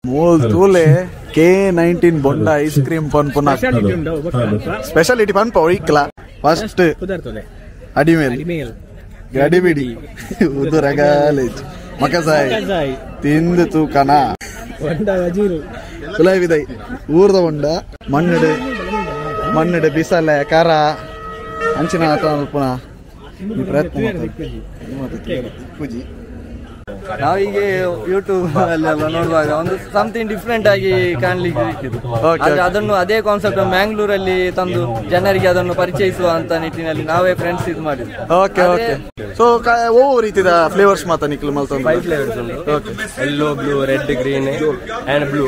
ಮೂಲ್ ತೂಲೆ K19 ಬೊಂಡ ಐಸ್ ಕ್ರೀಮ್ ಪನ್ಪುನ ಸ್ಪೆಷಾಲಿಟಿ ಪನ್ಪ ಒಯ್ಕಲ ಫಸ್ಟ್ ಅಡಿಮೇಲ್ ಗಡಿಬಿಡಿ ಉದುರಗಾಲೇಜ್ ಮಕಸಾಯ್ ತಿಂದು ತೂಕನ ಕುಲಾವಿದೈ ಊರ್ದ ಬೊಂಡ ಮಣ್ಣಡೆ ಬಿಸಲೆ ಕರ ಅಂಚಿನ ಪುನ ಪೂಜಿ ನಾವೀಗ ಯೂಟ್ಯೂಬ್ ಅಲ್ಲೆಲ್ಲ ನೋಡುವಾಗ ಒಂದು ಸಮಥಿಂಗ್ ಡಿಫ್ರೆಂಟ್ ಆಗಿ ಕಾಣ್ಲಿಕ್ಕೆ ಅದನ್ನು ಅದೇ ಕಾನ್ಸೆಪ್ಟ್ ಮ್ಯಾಂಗ್ಳೂರಲ್ಲಿ ತಂದು ಜನರಿಗೆ ಅದನ್ನು ಪರಿಚಯಿಸುವ ಅಂತ ನಿಟ್ಟಿನಲ್ಲಿ ನಾವೇ ಫ್ರೆಂಡ್ಸ್ ಇದು ಮಾಡಿದ್ವಿ. ಓಕೆ ಓಕೆ ಸೊ ಓ ರೀತಿದ ಫ್ಲೇವರ್ಸ್ ಮಾತಾ ನಿಕ್ಲು ಮಲ್ತ 5 ಫ್ಲೇವರ್ಸ್ ಉಂಟು. Yellow, blue, red, green and blue.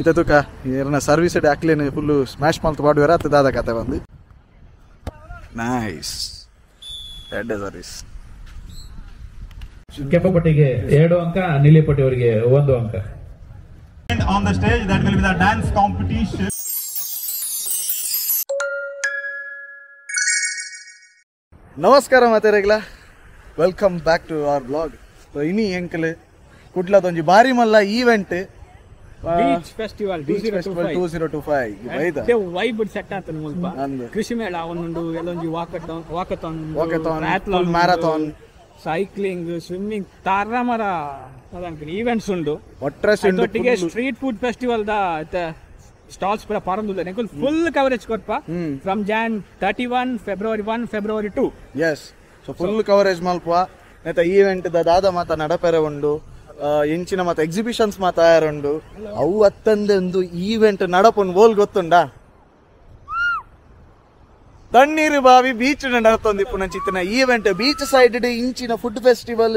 ಇತ ತುಕ ಏನ ಸರ್ವಿಸ್ ಹಾಕ್ಲೇನೆ ಫುಲ್ ಸ್ಮ್ಯಾಶ್ ಮಲ್ತ ಬಾಡುವೆರ ಅತ್ತ ದಾದ ಕತೆ ಬಂದು ನೈಸ್ ರೆಡ್ ಸರ್ವಿಸ್. ಕೆಂಪಪಟ್ಟಿಗೆ 2 ಅಂಕ, ನೀಲಿಪಟ್ಟಿಯವರಿಗೆ 1 ಅಂಕ. On the stage that will be the dance competition. ನಮಸ್ಕಾರ ಮಾತೆರೆಗ್ಲ, welcome back to our blog. So ಇನಿ ಎಂಕಲ್ ಕುಡ್ಲದೊಂಜಿ ಬಾರಿ ಮಲ್ಲ ಈವೆಂಟ್ ಬೀಚ್ ಫೆಸ್ಟಿವಲ್ 2025 ಬೈದ ವೈಬ್ ಸೆಟ್ ಆತನ ಮುಲ್ಪ ಕೃಷಿ ಮೇಳ ಅವನೊಂದು ಎಲ್ಲೊಂಜಿ ವಾಕಥಾನ್ ಮ್ಯಾರಥಾನ್ ಸೈಕ್ಲಿಂಗ್ ಸ್ವಿಮ್ಮಿಂಗ್ ತಾರಮರ ಈವೆಂಟ್ಸ್ ಉಂಡು. ಒಟ್ಟಿಗೆ ಸ್ಟ್ರೀಟ್ ಫುಡ್ ಫೆಸ್ಟಿವಲ್ ದ ಸ್ಟಾಲ್ಸ್ ಪೂರ ಪಾರಂದುಲ್ಲ ಫುಲ್ ಕವರೇಜ್ ಕೊರ್ಪ from Jan 31 February 1 February 2. Yes so full coverage ಮಲ್ಪ ನೆತ್ತ ಈವೆಂಟ್ ದಾದ ಮಾತ ನಡಪೆರೆ ಉಂಡು, ಇಂಚಿನ ಮಾತ ಎಕ್ಸಿಬಿಷನ್ಸ್ ಮಾತ ತಯಾರುಂಡು. ಅವು ಅತ್ತಂದೊಂದು ಈವೆಂಟ್ ನಡಪುನ್ ಬೋಲ್ ಗೊತ್ತುಂಡಾ? ತಣ್ಣೀರು ಬಾವಿ ಬೀಚ್ ನಡತೊಂದಿಪ್ಪು ನಂಚಿತ್ತಿನ ಈವೆಂಟ್ ಬೀಚ್ ಸೈಡ್ ಇಂಚಿನ ಫುಡ್ ಫೆಸ್ಟಿವಲ್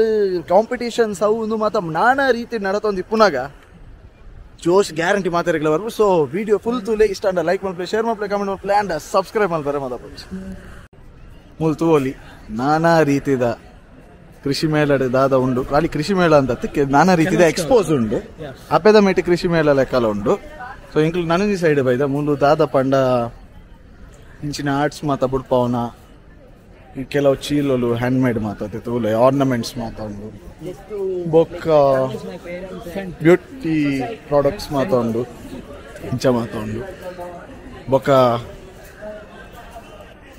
ಕಾಂಪಿಟೇಷನ್ಸ್ ಅವು ಮಾತ ನಾನಾ ರೀತಿ ನಡತೊಂದಿಪ್ಪುನಾಗ ಜೋಶ್ ಗ್ಯಾರಂಟಿ ಮಾತಾಡಿಗಳ ಬರ್ಬೋದು. ಸೊ ವಿಡಿಯೋ ಫುಲ್ ತೂಲೆ ಇಷ್ಟ ಅಂಡ ಲೈಕ್ ಮಾಡ್ಪ್ಲೆ, ಶೇರ್ ಮಾಡ್ಪ್ಲೆ, ಕಮೆಂಟ್ ಮಾಡ್ಪ್ಲೆ ಅಂಡ್ ಸಬ್ಸ್ಕ್ರೈಬ್ ಮಾಡ್ತಾರೆ ಮಾತಾಡ್ಬೋದು. ಮೂಲ್ ತೂಲಿ ನಾನಾ ರೀತಿದ ಕೃಷಿ ಮೇಳ ದಾದ ಉಂಡು. ಖಾಲಿ ಕೃಷಿ ಮೇಳ ಅಂತ ನಾನಾ ರೀತಿದ ಎಕ್ಸ್ಪೋಸ್ ಉಂಡು. ಅಪೆದ ಮೇಟಿ ಕೃಷಿ ಮೇಳ ಲೆಕ್ಕಲ ಉಂಡು. ಸೊ ಇಂಕ್ಲು ನನಂಜಿ ಸೈಡ್ ಬೈದ ಮೂಲು ದಾದ ಪಂಡ ಇಂಚಿನ ಆರ್ಟ್ಸ್ ಮಾತ ಬುಡ್ಪವನ ಕೆಲವು ಚೀಲಲು ಹ್ಯಾಂಡ್ ಮೇಡ್ ಮಾತಾತೆ ತೂಲೆ ಆರ್ನಮೆಂಟ್ಸ್ ಮಾತಾಡು ಬೊಕ್ಕ ಬ್ಯೂಟಿ ಪ್ರಾಡಕ್ಟ್ಸ್ ಮಾತಾಡು ಇಂಚ ಮಾತಾಡು ಬೊಕ್ಕ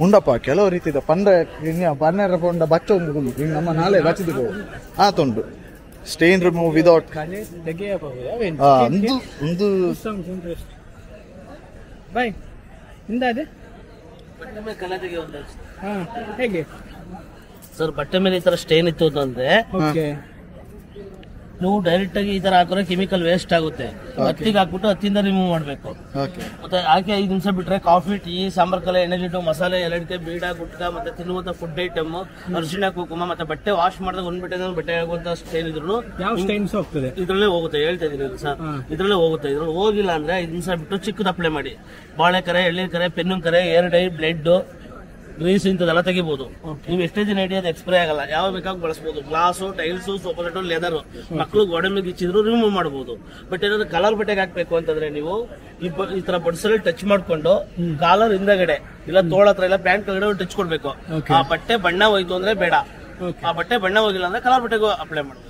ಉಂಡಪ್ಪ ಕೆಲವು ರೀತಿದ ಪನ್ನೆರ ಪೊಂಡ ಬಚ್ಚ ಒಂದು ನಮ್ಮ ನಾಳೆ ಬಚ್ಚದು ಆತುಂಡು. ಸ್ಟೇನ್ ರಿಮೂವ್ ವಿದೌಟ್ ಒಂದು ಹೇಗೆ ಸರ್ ಬಟ್ಟೆ ಮೇಲೆ ಈ ತರ ಸ್ಟೇನ್ ಇತ್ತು ಅಂತಂದ್ರೆ ನೀವು ಡೈರೆಕ್ಟ್ ಆಗಿ ಈ ತರ ಹಾಕಿದ್ರೆ ಕೆಮಿಕಲ್ ವೇಸ್ಟ್ ಆಗುತ್ತೆ. ಹತ್ತಿಗೆ ಹಾಕ್ಬಿಟ್ಟು ಹತ್ತಿಂದ ರಿಮೂವ್ ಮಾಡ್ಬೇಕು. ಮತ್ತೆ ಹಾಕಿ 5 ನಿಮಿಷ ಬಿಟ್ರೆ ಕಾಫಿ, ಟೀ, ಸಾಂಬಾರ್ ಕಲೆ, ಎಣ್ಣೆ, ಮಸಾಲೆ, ಎಲಡಿಕೆ, ಬೀಡ, ಗುಟ್ಕ, ಮತ್ತೆ ತಿನ್ನುವಂತ ಫುಡ್ ಐಟಮ್, ಅರಿಶಿಣ, ಕುಂಕುಮ, ಮತ್ತೆ ಬಟ್ಟೆ ವಾಶ್ ಮಾಡಿದಾಗ ಒಂದ್ ಬಟ್ಟೆ ಆಗುವಂತ ಸ್ಟೇನ್ ಇದ್ರು ಇದ್ರಲ್ಲೇ ಹೋಗುತ್ತೆ. ಹೇಳ್ತಾ ಇದೀನಿ ಸರ್, ಇದ್ರಲ್ಲೇ ಹೋಗುತ್ತೆ. ಇದ್ರಲ್ಲಿ ಹೋಗಿಲ್ಲ ಅಂದ್ರೆ 5 ನಿಮಿಷ ಬಿಟ್ಟು ಚಿಕ್ಕದು ಅಪ್ಲೈ ಮಾಡಿ. ಬಾಳೆಕರೆ, ಎಳ್ಳಿನ ಪೆನ್ನು ಕರೆ, ಏರ್ ಡೈ, ಬ್ಲಡ್, ಗ್ರೀಸ್ ಇಂಥದೆಲ್ಲ ತೆಗಿಬಹುದು. ನೀವು ಎಷ್ಟೇ ದಿನ ಹಿಡಿಯೋದು ಎಕ್ಸ್ಪೈರಿ ಆಗಲ್ಲ. ಯಾವ ಬೇಕಾಗಿ ಬಳಸಬಹುದು. ಗ್ಲಾಸು, ಟೈಲ್ಸ್, ಸೋಪಲೆಟು, ಲೆದರ್, ಮಕ್ಕಳು ಗೋಡೆ ಮೇಲೆ ಇಚ್ಚಿದ್ರು ರಿಮೂವ್ ಮಾಡಬಹುದು. ಬಟ್ ಏನಾದ್ರು ಕಲರ್ ಬಟ್ಟೆಗೆ ಹಾಕ್ಬೇಕು ಅಂತಂದ್ರೆ ನೀವು ಈ ತರ ಬಡ್ಸಲ್ಲಿ ಟಚ್ ಮಾಡ್ಕೊಂಡು ಕಾಲರ್ ಹಿಂದಗಡೆ ಇಲ್ಲ ತೋಳ ಹತ್ರ ಇಲ್ಲ ಪ್ಯಾಂಟ್ ಕೆಳಗಡೆ ಟಚ್ ಕೊಡ್ಬೇಕು. ಆ ಬಟ್ಟೆ ಬಣ್ಣ ಹೋಯ್ತು ಅಂದ್ರೆ ಬೇಡ. ಆ ಬಟ್ಟೆ ಬಣ್ಣ ಹೋಗಿಲ್ಲ ಅಂದ್ರೆ ಕಲರ್ ಬಟ್ಟೆಗೂ ಅಪ್ಲೈ ಮಾಡಬಹುದು.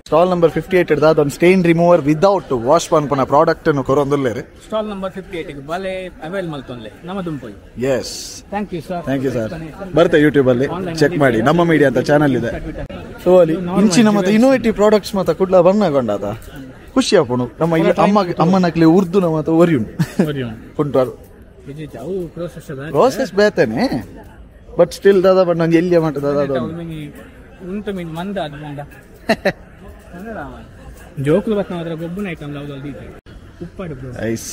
ಸ್ಟಾಲ್ ನಂಬರ್ 58 ದಾದ ಒಂದು ಸ್ಟೇನ್ ರಿಮೂವರ್ ವಿದೌಟ್ ವಾಶ್ ಪನ್ಪನ ಪ್ರಾಡಕ್ಟ್ ಅನ್ನು ಕೊರೊಂದುಲ್ಲೇರಿ. ಸ್ಟಾಲ್ ನಂಬರ್ 58 ಬಲೆ ಅವೈಲ್ ಮಲ್ತೊಂದೆ ನಮ್ಮ ದುಂಪೈ. Yes thank you sir. Thank you sir. ಬರುತ್ತೆ ಯೂಟ್ಯೂಬ್ ಅಲ್ಲಿ ಚೆಕ್ ಮಾಡಿ, ನಮ್ಮ ಮೀಡಿಯಾ ಅಂತ ಚಾನಲ್ ಇದೆ. ಸೊ ಅಲ್ಲಿ ಇಂಚಿನ ಮತ್ತೆ ಇನೋವೇಟಿವ್ ಪ್ರಾಡಕ್ಟ್ಸ್ ಮತ್ತೆ ಕುಡ್ಲ ಬರ್ನಗೊಂಡಾದ ಖುಷಿ ಆಪುಣು. ನಮ್ಮ ಇಲ್ಲಿ ಅಮ್ಮನಕ್ಲಿ ಉರ್ದು ಮತ್ತೆ ಒರಿಯುಂಡು ಕುಂಟಾರು ಪ್ರೋಸೆಸ್ ಬೇತೇನೆ ಬಟ್ ಸ್ಟಿಲ್ ದಾದ ಬಟ್ ನಂಗೆ ಎಲ್ಲಿಯ ಮಟ್ಟ ದಾದ ಉಂಟು ಮೀನ್ ಮಂದ ಅದ್ಕೊಂಡ ಜೋಕುಲು ಬತ್ ನಾವು ಅದರ ಗೊಬ್ಬನ ಐಟಮ್ ಯಾವ್ದು ಉಪ್ಪಾಡು ಐಸ್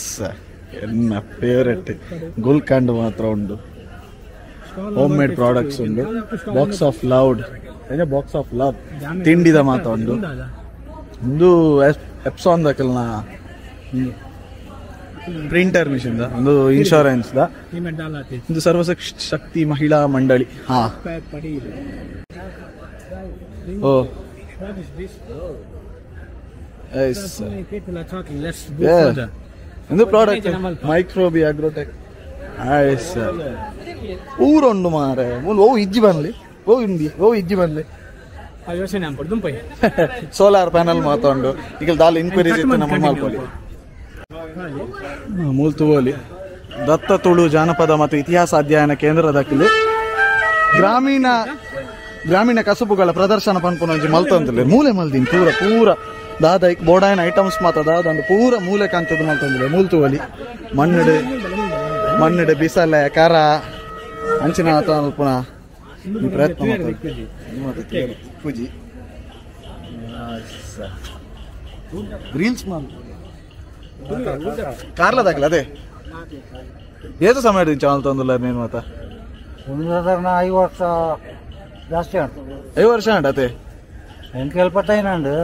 ಎನ್ನ ಫೇವರೆಟ್ ಗುಲ್ಕಂಡ್ ಮಾತ್ರ ಉಂಡು. ಹೋಮ್ ಮೇಡ್ ಪ್ರಾಡಕ್ಟ್ಸ್ ಉಂಡು. ಬಾಕ್ಸ್ ಆಫ್ ಲವ್ ತಿಂಡಿದ ಮಾತ ಉಂಡು. ಒಂದು ಎಪ್ಸಾನ್ ದಕಲ್ನ ಪ್ರಿಂಟರ್ ಮಿಷಿನ್ ಒಂದು ಇನ್ಶೂರೆನ್ಸ್ ದ ಒಂದು ಸರ್ವಶಕ್ತಿ ಮಹಿಳಾ ಮಂಡಳಿ. ಹಾ ಓ ಒಂದು ಪ್ರಾಡಕ್ಟ್ ಮೈಕ್ರೋಬಿ ಅಗ್ರೋಟೆಕ್ ಊರೊಂಡು ಮಾರೆ ಓ ಇಜ್ಜಿ ಬನ್ಲಿ ಓ ಇಜ್ಜಿ ಬನ್ಲಿ ಯೋಚನೆ ಅನ್ಪಡು ದುಂಪೈ ಸೋಲಾರ್ ಪ್ಯಾನಲ್ ಮಾತಾಡು ಈಗ ದಾಲ್ ಇನ್ಕ್ವೈರೀಸ್ ಇತ್ತು ನಮ್ಮ ಮಾಡ್ಕೊಳ್ಳಿ ಮೂಲ್ತುವೋಲಿ ದತ್ತ ತುಳು ಜಾನಪದ ಮತ್ತು ಇತಿಹಾಸ ಅಧ್ಯಯನ ಕೇಂದ್ರದಕ್ಕಿಲ್ಲಿ ಗ್ರಾಮೀಣ ಕಸುಬುಗಳ ಪ್ರದರ್ಶನ ಪನ್ಪುನ ಮಲ್ತಂದಿಲ್ಲ ಮೂಲೆ ಮಲ್ದಿನಿ ಪೂರ ದಾದ ಈಗ ಬೋಡಾಯನ ಐಟಮ್ಸ್ ಮಾತ ದಾದಂಡು ಪೂರ ಮೂಲೆ ಕಾಂತದ್ದು ಮಲ್ತಂದಿಲ್ಲ ಮೂಲ್ತುವಲಿ ಮಣ್ಣಡೆ ಬಿಸಲೆ ಕರ ಅಂಚಿನ ಪುನಃ ಪ್ರಯತ್ನ ಪೂಜಿ ರೀಲ್ಸ್ ಕಾರ್ಲದಾಗ್ಲ ಅದೇ ಏತು ಸಮಯ ಹಿಡಿದು ಚಾನಲ್ ತಂದಿಲ್ಲ ನೀನು ಮಾತ 5 ವರ್ಷ ಜಾಸ್ತಿ ಉಂಟು 5 ವರ್ಷ ಉಂಟು ಅದೇ ಎಂಟು ಎಲ್ಪತ್ತೈನಂಡು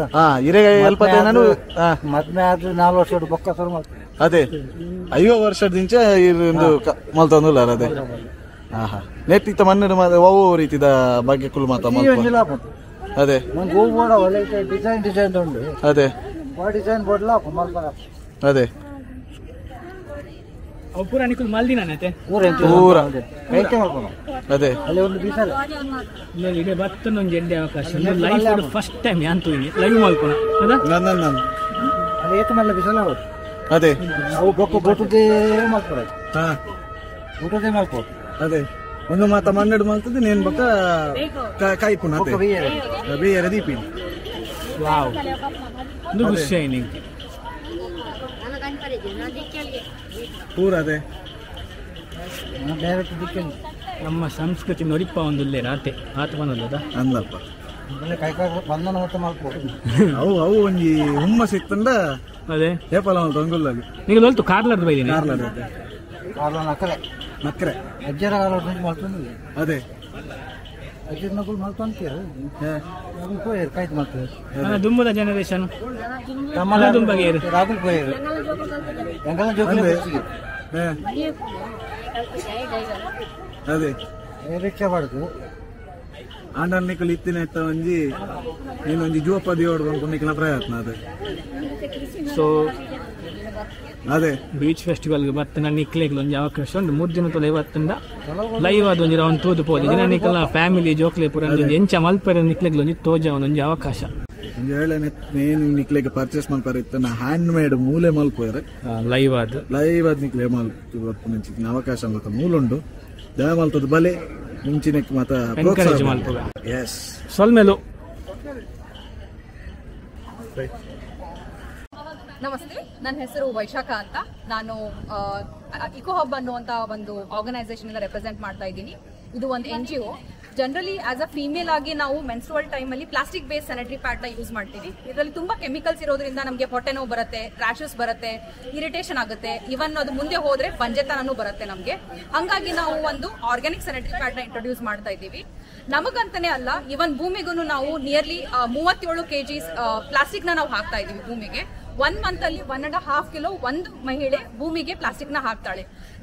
ಇರೆಗ ಎಲ್ಪತ್ತೈನನು ಮದ್ಮೆ ಆದ್ರೆ 4 ವರ್ಷ ಬೊಕ್ಕ ಶುರು ಮಾಡ್ತೀವಿ ಅದೇ 5 ವರ್ಷದಿಂಚ ಒಂದು ಮಲ್ತಂದಿಲ್ಲ ಅದೇ ನೆಟ್ಟಿತ್ತ ಮಣ್ಣು ಓ ರೀತಿದ ಬಗ್ಗೆ ಕುಲ್ ಮಾತ ಅದೇ ಡಿಸೈನ್ ಉಂಟು ಅದೇ ಡಿಸೈನ್ ಬೋರ್ಡ್ಲ ಅದೇ ಪೂರ ನಿಕುಲ್ ಮಲ್ದಿನತೆ ಪೂರ ಅದೇ ಅಲ್ಲಿ ಒಂದು ಬಿಸಲ ಇದೆ ಬತ್ತನೊಂದು ಎಡ್ಡೆ ಅವಕಾಶ ಲೈಫ್ ಫಸ್ಟ್ ಟೈಮ್ ಯಾಂತು ಲೈವ್ ಮಾಡ್ಕೊಳ ಅದು ಏತು ಮಲ್ಲ ಬಿಸಲ ಅದೇ ಅವು ಬೊಕ್ಕ ಬೋಟದೇ ಮಾಡ್ಕೊಳೋದು ಊಟದೇ ಮಾಡ್ಕೊಡು ಅದೇ ಒಂದು ಮಾತ ಮಣ್ಣೆಡು ಮಾಡ್ತದೆ ನೇನ್ ಬಕ್ಕ ಕಾಯಿ ಪುಣ ಬೇರೆ ದೀಪಿ ವಾವ್ ಒಂದು ಖುಷಿ ನಿಂಗೆ ಪೂರ ಅದೇ ಡೈರೆಕ್ಟ್ ದಿಕ್ಕಿ ನಮ್ಮ ಸಂಸ್ಕೃತಿ ನೊರಿಪ್ಪ ಒಂದಿಲ್ಲೇ ರಾತೆ ಆತ ಬಂದದ ಅಂದಪ್ಪ ಕೈ ಬಂಧನ ಹೊತ್ತು ಮಾಡ್ಕೊಡು ಅವು ಒಂಜಿ ಹುಮ್ಮಸ್ ಇತ್ತಂಡ ಅದೇ ಏಪಲ ತೊಂಗುಲ್ಲಲ್ಲಿ ನೀವು ಲೋಲ್ತು ಕಾರ್ಲರ್ ಬೈದಿನಿ ಕಾಲ ನಕ್ಕರೆ ಅಜ್ಜರ ಕಾಲ ಮಾಡ್ಕೊಂಡು ಅದೇ ಅಜ್ಜರ ನಕಲು ಮಾಡ್ಕೊಂತೀರ ಕಾಯ್ತು ಮಾಡ್ತೀವಿ ದುಂಬದ ಜನರೇಷನ್ ದುಂಬಗೆ ರಾಹುಲ್ ಪೋಯರು ಎಂಗಲ ಜೋಕುಲೆ ಅದೇ ರಿಕ್ಷಾ ಮಾಡುದು ಆಂಡನಿಕಲ್ ಇತ್ತಿನ ಇತ್ತ ಒಂಜಿ ನೀನೊಂಜಿ ಜೋಪದಿ ಹೊಡ್ಕೊಂಡು ಪ್ರಯತ್ನ ಅದೇ ಸೊ ಅದೇ ಬೀಚ್ ಫೆಸ್ಟಿವಲ್ಗೆ ಬರ್ತನ ನಿಕ್ಲೆಗ್ಲು ಒಂಜಿ ಅವಕಾಶ ಉಂಟು 3 ದಿನ ತೊಲೆ ಇವತ್ತಿಂದ ಲೈವ್ ಅದು ಒಂಜಿ ರೌಂಡ್ ತೂದು ಪೋದು ದಿನ ನಿಕಲ್ನ ಫ್ಯಾಮಿಲಿ ಜೋಕ್ಲೆ ಪೂರ ಎಂಚ ಮಲ್ಪೆರ ನಿಕ್ಲೆಗ್ಲು ಒಂಜಿ ತೋಜ ಒಂಜಿ ಅವಕಾಶ ಹೇಳನೆ ನೇನು ನಿಕ್ಲೆಗೆ ಪರ್ಚೇಸ್ ಮಾಡ್ಪಾರ ಇತ್ತನ ಹ್ಯಾಂಡ್ ಮೇಡ್ ಮೂಲೆ ಮಲ್ಪೋರೆ ಲೈವ್ ಆದ್ ನಿಕ್ಲೆ ಮಲ್ಪು ಅವಕಾಶ ಅಂತ ಮೂಲುಂಡು ದಯ ಮಲ್ತದ ಬಲೆ ಮುಂಚಿನಕ್ಕೆ ಮಾತ ಎನ್ಕರೇಜ್ ಮಲ್ಪುಗ ಎಸ್ ಸೊಲ್ಮೆಲು ನಮಸ್ತೆ, ನನ್ನ ಹೆಸರು ವೈಶಾಖ ಅಂತ. ನಾನು ಇಕೋ ಹಬ್ ಅನ್ನುವಂಥ ಒಂದು ಆರ್ಗನೈಸೇಷನ್ ಇಂದ ರೆಪ್ರೆಸೆಂಟ್ ಮಾಡ್ತಾ ಇದ್ದೀನಿ. ಇದು ಒಂದು NGO. Generally as a female ಆಗಿ ನಾವು ಮೆನ್ಸ್ಟ್ರುವಲ್ ಟೈಮಲ್ಲಿ ಪ್ಲಾಸ್ಟಿಕ್ ಬೇಸ್ ಸ್ಯಾನಿಟರಿ ಪ್ಯಾಡ್ನ ಯೂಸ್ ಮಾಡ್ತೀವಿ. ಇದರಲ್ಲಿ ತುಂಬಾ ಕೆಮಿಕಲ್ಸ್ ಇರೋದ್ರಿಂದ ನಮಗೆ ಹೊಟ್ಟೆ ನೋವು ಬರುತ್ತೆ, ರ್ಯಾಷಸ್ ಬರುತ್ತೆ, ಇರಿಟೇಷನ್ ಆಗುತ್ತೆ, ಇವನ್ ಅದು ಮುಂದೆ ಹೋದ್ರೆ ಬಂಜೆತನೂ ಬರುತ್ತೆ ನಮಗೆ. ಹಂಗಾಗಿ ನಾವು ಒಂದು ಆರ್ಗ್ಯಾನಿಕ್ ಸ್ಯಾನಿಟರಿ ಪ್ಯಾಡ್ನ ಇಂಟ್ರೊಡ್ಯೂಸ್ ಮಾಡ್ತಾ ಇದ್ದೀವಿ. ನಮಗಂತಾನೆ ಅಲ್ಲ, ಇವನ್ ಭೂಮಿಗೂ ನಾವು ನಿಯರ್ಲಿ 37 kg ಪ್ಲಾಸ್ಟಿಕ್ ನ ನಾವು ಹಾಕ್ತಾ ಇದೀವಿ ಭೂಮಿಗೆ. 1 ಮಂತ್ ಅಲ್ಲಿ 1.5 ಕಿಲೋ ಒಂದು ಮಹಿಳೆ ಭೂಮಿಗೆ ಪ್ಲಾಸ್ಟಿಕ್ ನ ಹಾಕ್ತಾಳೆ.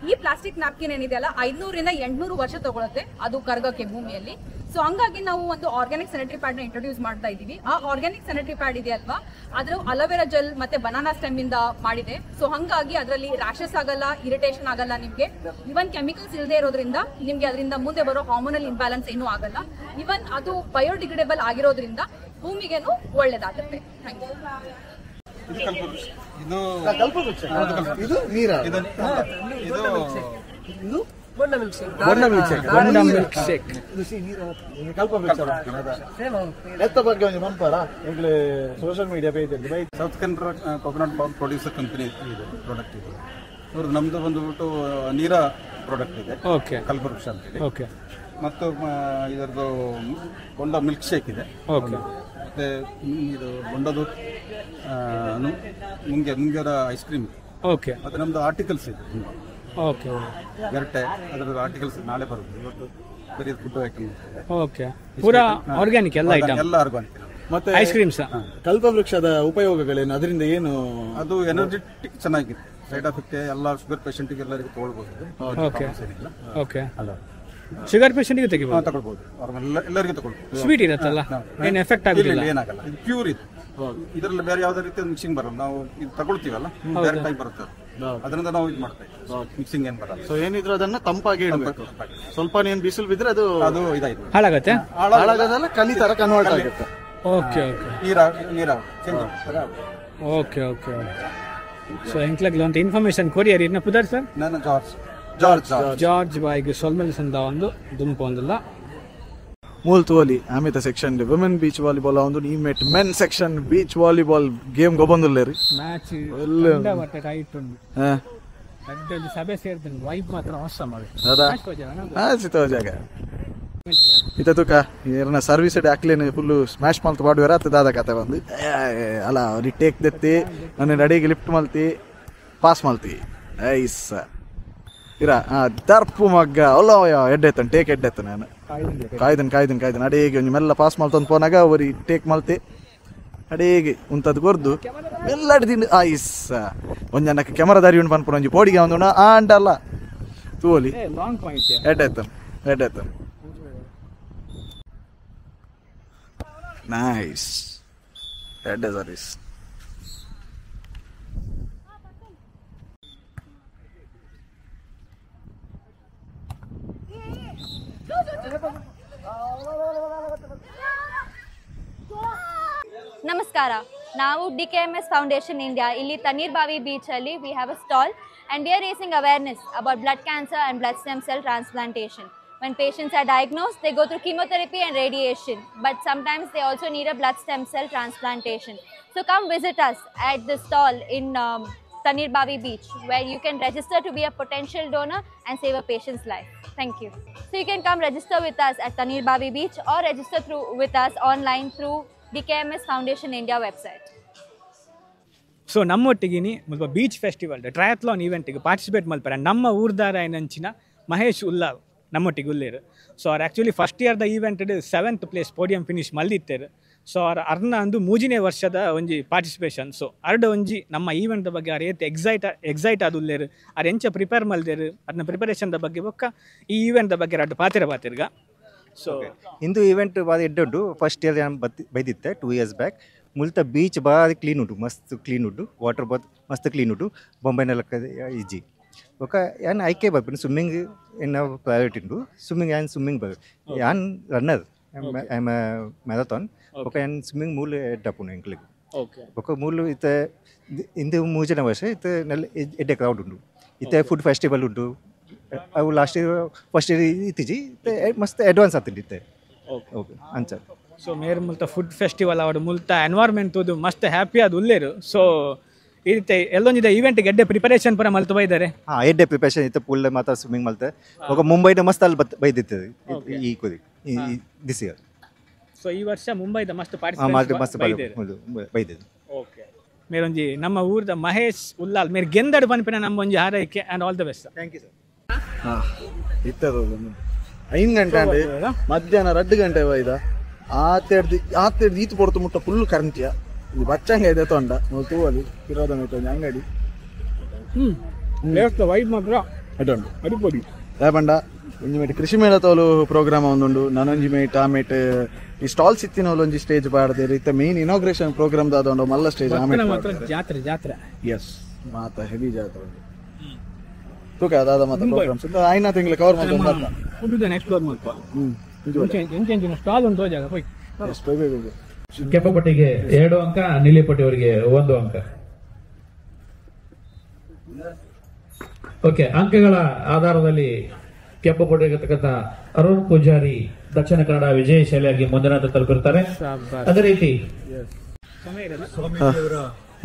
ಈ ಪ್ಲಾಸ್ಟಿಕ್ ನ್ಯಾಪ್ಕಿನ್ ಏನಿದೆಯಲ್ಲ 500 ರಿಂದ 800 ವರ್ಷ ತಗೊಳುತ್ತೆ ಅದು ಕರಗಕ್ಕೆ ಭೂಮಿಯಲ್ಲಿ. ಸೊ ಹಂಗಾಗಿ ನಾವು ಒಂದು ಆರ್ಗ್ಯಾನಿಕ್ ಸ್ಯಾನಿಟರಿ ಪ್ಯಾಡ್ ನ ಇಂಟ್ರೊಡ್ಯೂಸ್ ಮಾಡ್ತಾ ಇದೀವಿ. ಆ ಆರ್ಗ್ಯಾನಿಕ್ ಸ್ಯಾನಿಟರಿ ಪ್ಯಾಡ್ ಇದೆ ಅಲ್ವಾ, ಅದ್ರ ಅಲೋವೆರಾ ಜೆಲ್ ಮತ್ತೆ ಬನಾನಾ ಸ್ಟೆಮ್ ಇಂದ ಮಾಡಿದೆ. ಸೊ ಹಂಗಾಗಿ ಅದರಲ್ಲಿ ರ್ಯಾಷಸ್ ಆಗಲ್ಲ, ಇರಿಟೇಷನ್ ಆಗಲ್ಲ ನಿಮ್ಗೆ. ಇವನ್ ಕೆಮಿಕಲ್ಸ್ ಇಲ್ಲದೆ ಇರೋದ್ರಿಂದ ನಿಮ್ಗೆ ಅದರಿಂದ ಮುಂದೆ ಬರೋ ಹಾರ್ಮೋನಲ್ ಇಂಬ್ಯಾಲೆನ್ಸ್ ಏನೂ ಆಗಲ್ಲ. ಇವನ್ ಅದು ಬಯೋಡಿಗ್ರೇಡೇಬಲ್ ಆಗಿರೋದ್ರಿಂದ ಭೂಮಿಗೇನು ಒಳ್ಳೇದಾಗುತ್ತೆ. Thank you. ಇದು ನೀರ ಸೋಷಿಯಲ್ ಮೀಡಿಯಾ ಪೇಜ್ ಅಲ್ಲಿ south Kannada coconut powder producer company ಇದೆ ಪ್ರಾಡಕ್ಟ್ ಇದು. ಇವ್ರದ್ದು ನಮ್ದು ಬಂದುಬಿಟ್ಟು ನೀರ ಪ್ರಾಡಕ್ಟ್ ಇದೆ, ಕಲ್ಪವೃಕ್ಷ ಅಂತೇಳಿ. ಮತ್ತು ಇದರದ್ದು ಬೊಂಡ ಮಿಲ್ಕ್ ಶೇಕ್ ಇದೆ, ಮತ್ತೆ ಇದು ಬೊಂಡದು ಮುಂಗೇರ ಐಸ್ ಕ್ರೀಮ್, ಮತ್ತೆ ನಮ್ದು ಆರ್ಟಿಕಲ್ಸ್ ಇದೆ, ಗೆರಟೆ ಅದರ ಆರ್ಟಿಕಲ್ಸ್ ನಾಳೆ ಬರುತ್ತೆ. ಇವತ್ತು ಬರೀ ಫುಡ್ ಐಟಮ್ ಪೂರಾ ಆರ್ಗ್ಯಾನಿಕ್ ಎಲ್ಲ ಆರ್ಗ್ಯಾನಿಕ್. ಮತ್ತೆ ಐಸ್ ಕ್ರೀಮ್ಸ್. ಕಲ್ಪವೃಕ್ಷದ ಉಪಯೋಗಗಳೇನು, ಅದರಿಂದ ಏನು? ಅದು ಎನರ್ಜೆಟಿಕ್ ಚೆನ್ನಾಗಿದೆ, ಸೈಡ್ ಎಫೆಕ್ಟ್ ಎಲ್ಲ ಶುಗರ್ ಪೇಷಂಟ್ ಎಲ್ಲರಿಗೂ ತಗೊಳ್ಬಹುದು. ಶುಗರ್ ಪೇಷಂಟ್ ತಗೊಳ್ಬಹುದು, ಎಲ್ಲರಿಗೂ ತಗೊಳ್ಬಹುದು. ಸ್ವೀಟ್ ಇರುತ್ತಲ್ಲ, ಏನು ಎಫೆಕ್ಟ್ ಆಗುದಿಲ್ಲ, ಏನಾಗಲ್ಲ. ಇದು ಪ್ಯೂರ್ ಇದು. ಇದರಲ್ಲಿ ಬೇರೆ ಯಾವ್ದೇ ರೀತಿಯ ಮಿಕ್ಸಿಂಗ್ ಬರಲ್ಲ. ನಾವು ಇದು ತಗೊಳ್ತೀವಲ್ಲ ಡೈರೆಕ್ಟ್ ಆಗಿ ಬರುತ್ತೆ. ಅದರಿಂದ ನಾವು ಇದು ಮಾಡ್ತಾ ಇದ್ದೀವಿ, ಮಿಕ್ಸಿಂಗ್ ಏನು ಬರಲ್ಲ. ಸೊ ಏನಿದ್ರು ಅದನ್ನ ತಂಪಾಗಿ ಇಡಬೇಕು. ಸ್ವಲ್ಪ ಏನ್ ಬಿಸಿಲು ಬಿದ್ರೆ ಅದು ಇದಾಯ್ತು, ಹಾಳಾಗತ್ತೆ, ಹಾಳಾಗೋದಲ್ಲ, ಕಲಿ ತರ ಕನ್ವರ್ಟ್ ಆಗುತ್ತೆ. Okay okay okay okay. So ಎಂಕ್ಲಾಗ್ಲ ಒಂದು ಇನ್ಫಾರ್ಮೇಶನ್ ಕೊರಿಯರ್ ಇನ್ನ ಪುದರ್ ಸರ್ ನಾನು ಜಾರ್ಜ್ ಬಾಯ್ಗೆ ಸೊಲ್ಮೆಲ್ಸಂದ ಒಂದು ದುಂಪು ಒಂದಲ್ಲ ಮೂಲ್ ತೋಲಿ ಆಮೇತ ಸೆಕ್ಷನ್ ವುಮೆನ್ ಬೀಚ್ ವಾಲಿಬಾಲ್ ಒಂದು ನೀಮೆಟ್ men section beach volleyball game ಗೊಬ್ಬಂದುಲ್ಲೇರಿ ಮ್ಯಾಚ್ ಬಟ್ಟೆ ಟೈಟ್ ಉಂಟು. ಅಡ್ಡಲ್ಲಿ ಸಭೆ ಸೇರ್ತೀನಿ ವೈಬ್ ಮಾತ್ರ ಅವಸರ ಮಾಡಿ ಸಿತೋ ಜಾಗ ಇತ ತೂಕ ಏನ ಸರ್ವಿಸ್ ಹಾಕ್ಲೇನು ಫುಲ್ಲು ಸ್ಮ್ಯಾಶ್ ಮಲ್ತು ಮಾಡುವಾರ ದಾದ ಕತೆ ಬಂದು ಅಲ್ಲ ಅವ್ರಿಗೆ ಟೇಕ್ ದೆತ್ತಿ ನನ್ನ ಅಡಿಗೆ ಲಿಫ್ಟ್ ಮಲ್ತಿ ಪಾಸ್ ಮಲ್ತಿ ಐಸ್ ಇರ ದರ್ಪು ಮಗ್ಗ ಅಲ್ಲ ಎಡ್ಡೆತ್ತನ್ ಟೇಕ್ ಎಡ್ಡೆತ್ತ ನಾನು ಕಾಯ್ದನ್ ಅಡಿಗೆ ಒಂಜಿ ಮೆಲ್ಲ ಪಾಸ್ ಮಲ್ತಂದು ಪೋನಾಗ ಅವ್ರಿಗೆ ಟೇಕ್ ಮಲ್ತಿ ಅಡಿಗೆ ಉಂತದ್ದು ಕೊರ್ದು ಮೆಲ್ಲ ಅಡ್ದಿಂಡು ಐಸ್ ಒಂಜನಕ್ಕೆ ಕ್ಯಾಮರಾದಾರಿ ಉಂಡು ಪನ್ಪುರ ಒಂಜಿ ಪೋಡಿಗೆ ಒಂದು ಅಂಟಲ್ಲ ತೋಲಿ ಎಡ್ಡೆತ್ತನ್ ನೈಸ್ ಎಡ್ಡೆ ಸರ್ವಿಸ್. ನಮಸ್ಕಾರ, ನಾವು DKMS Foundation India ಇಲ್ಲಿ ತಣ್ಣೀರ್ಬಾವಿ ಬೀಚ್ ಅಲ್ಲಿ we have a stall and we are raising awareness about blood cancer and blood stem cell transplantation. When patients are diagnosed, they go through chemotherapy and radiation, but sometimes they also need a blood stem cell transplantation. So come visit us at the stall in Tannirbavi Beach, where you can register to be a potential donor and save a patient's life. Thank you. So you can come register with us at Tannirbavi Beach or register with us online through DKMS Foundation India website. So ನಮ್ಮೊಟ್ಟಿಗಿನಿ ಮುಲ್ಪ beach festival triathlon ಈವೆಂಟಿಗೆ participate ಮಲ್ಪರ ನಮ್ಮ ಊರ್ದಾರ ಏನಂಚಿನ ಮಹೇಶ್ ಉಲ್ಲಾಲ್ ನಮ್ಮೊಟ್ಟಿಗೆ ಉಲ್ಲೇರು. So ಅವ್ರು ಆ್ಯಕ್ಚುಲಿ ಫಸ್ಟ್ ಇಯರ್ದ event 7th place podium finish ಮಲ್ದಿತ್ತೇರು. ಸೊ ಅವ್ರು ಅರ್ನ ಅಂದು ಮೂಜಿನೇ ವರ್ಷದ ಒಂಜಿ ಪಾರ್ಟಿಸಿಪೇಷನ್. ಸೊ ಅರ್ಡ ಒಂಜಿ ನಮ್ಮ ಈವೆಂಟ್ ಬಗ್ಗೆ ಅವ್ರು ಏತ್ ಎಕ್ಸೈಟ್ ಆದ ಉಲ್ಲೇರು, ಅವ್ರು ಎಂಚ ಪ್ರಿಪೇರ್ ಮಲ್ದೇರು, ಅದನ್ನ ಪ್ರಿಪರೇಷನ್ದ ಬಗ್ಗೆ ಬೊಕ್ಕ ಈ ಈವೆಂಟ್ದ ಬಗ್ಗೆ ಅಡ್ಡು ಪಾತಿರ್ಗ. ಸೊ ಇಂದು ಈವೆಂಟ್ ಬಾದ ಎಡ್ಡುಂಡು. ಫಸ್ಟ್ ಇಯರ್ ನಾನು ಬೈದಿತ್ತೆ 2 years ಬ್ಯಾಕ್. ಮುಲ್ತ ಬೀಚ್ ಬಾರಿ ಕ್ಲೀನ್ ಉಂಟು, ಮಸ್ತ್ ಕ್ಲೀನ್ ಉಂಟು, ವಾಟರ್ ಬಾತ್ ಮಸ್ತ್ ಕ್ಲೀನ್ ಉಂಟು. ಬೊಂಬೈನೆಲ್ಲ ಈಜಿ ఒక యాన్ ఐకే బర్పిన స్విమ్మింగ్ ఇన్ ప్రయారిటీ ఉండు. స్విమ్మింగ్ బర్ యాన్ రన్నర్ ఐఎమ్ మ్యారథాన్. ఒక యాన్ స్విమ్మింగ్ ಮೂಲ ಎಡ್ಡಪ್ಪುನು ಎಂಕ್ಲಿಗೆ. ఒక ಮೂಲು ಇತ್ತ ಇಂದು ಮೂಜನ ವರ್ಷ ಇತ್ತ ನೆಲ್ಲ ಎಡ್ಡೆ ಕ್ರೌಡ್ ಉಂಡು. ಇತ್ತ ಫುಡ್ ಫೆಸ್ಟಿವಲ್ ಉಂಟು. ಅವು ಲಾಸ್ಟ್ ಇಯರ್ ಫಸ್ಟ್ ಇಯರ್ ಇತ್ತೀಜಿ ಮಸ್ತ್ ಅಡ್ವಾನ್ಸ್ ಆಗ್ತಿದ್ದು ಇತ್ತೆ. ಓಕೆ ಅಂಚ. ಸೊ ಮೇರ್ ಮುಲ್ತ ಫುಡ್ ಫೆಸ್ಟಿವಲ್ ಅವಡು ಮುಲ್ತ ಎನ್ವೈರ್ಮೆಂಟ್ ಅದು ಮಸ್ತ್ ಹ್ಯಾಪಿ ಅದು ಉಲ್ಲೇರು. ಸೊ ಈ ರೀತಿ ಎಲ್ಲೊಂದಿದೆ ಈವೆಂಟ್ಗೆ ಎಡ್ಡೆ ಪ್ರಿಪರೇಷನ್ ಪೂರ ಮಲ್ತು ಬೈದಾರೆ. ಎಡ್ಡೆ ಪ್ರಿಪರೇಷನ್ ಇತ್ತು. ಪೂಲ್ ಮಾತ್ರ ಸ್ವಿಮ್ಮಿಂಗ್ ಮಲ್ತೆ ఒక ಮುಂಬೈನ ಮಸ್ತ್ ಅಲ್ಲಿ ಬೈದಿರ್ತದೆ ಈ ಕೊದಿ ದಿಸ್ ಇಯರ್. ಸೊ ಈ ವರ್ಷ ಮುಂಬೈದ ಮಸ್ತ್ ಪಾರ್ಟಿಸಿಪೇಟ್ ಬೈದಿದ್ದು. ಓಕೆ ಮೇರೊಂಜಿ ನಮ್ಮ ಊರ್ದ ಮಹೇಶ್ ಉಲ್ಲಾಲ್ ಮೇರ್ ಗೆಂದಡು ಪನ್ಪಿನ ನಮ್ಮ ಒಂಜಿ ಹಾರೈಕೆ and all the best. Thank you sir. ಇತ್ತದ 5 ಗಂಟೆ ಮಧ್ಯಾಹ್ನ 2 ಗಂಟೆ ಬೈದ ಆತೇರ್ದು ಈತು ಪೊಡ್ತು ಮುಟ್ಟ ಫುಲ್ ಕರೆಂಟಿಯ ಇದು ಬಚ್ಚಂಗ ಇದೆ ತೊಂಡ ತೂವಲ್ಲಿ ಇರೋದ ಮೇಟೊಂದು ಅಂಗಡಿ ವೈಬ್ ಮಾತ್ರ ಅಡ್ಡು ಅಡಿಪೊಡಿ ದಾಪಂಡ ಒಂಜಿ ಮೇಟ್ ಕೃಷಿ ಮೇಳ ತೋಲು ಪ್ರೋಗ್ರಾಮ್ ಒಂದುಂಡು. ನನೊಂಜಿ ಮೇಟ್ ಆ ಮೇಟ್ ಈ ಸ್ಟಾಲ್ಸ್ ಇತ್ತಿನ ಒಂಜಿ ಸ್ಟೇಜ್ ಬಾಡ್ದೇರು. ಇತ್ತ ಮೇನ್ ಇನಾಗ್ರೇಷನ್ ಪ್ರೋಗ್ರಾಮ್ ದಾದೊಂಡು ಮಲ್ಲ ಸ್ಟೇಜ್ ಜಾತ್ರೆ ಎಸ್ ಮಾತ ಹೆವಿ ಜಾತ್ರೆ ತೂಕ ಅದಾದ ಮಾತ ಪ್ರೋಗ್ರಾಮ್ಸ್ ಐನಾ ತಿಂಗಳು ಕವರ್ ಮಾಡ್ಕೊಂಡು ಎಕ್ಸ್ಪ್ಲೋರ್ ಮಾಡ್ಕೊ. ಎಂಚೆಂಚಿನ ಸ್ಟಾಲ್ ಉಂಟು ಜಾಗ ಹೋಯ್. ಕೆಂಪಪಟ್ಟಿಗೆ 2 ಅಂಕ, ನೀಲಿಪಟ್ಟಿಯವರಿಗೆ 1 ಅಂಕ. ಓಕೆ, ಅಂಕಗಳ ಆಧಾರದಲ್ಲಿ ಕೆಂಪಪಟ್ಟಿರ್ತಕ್ಕಂಥ ಅರುಣ್ ಪೂಜಾರಿ ದಕ್ಷಿಣ ಕನ್ನಡ ವಿಜಯಶಾಲಿಯಾಗಿ ಮುಂದಿನ ಹಂತ ತಲುಪಿರ್ತಾರೆ. ಅದೇ ರೀತಿ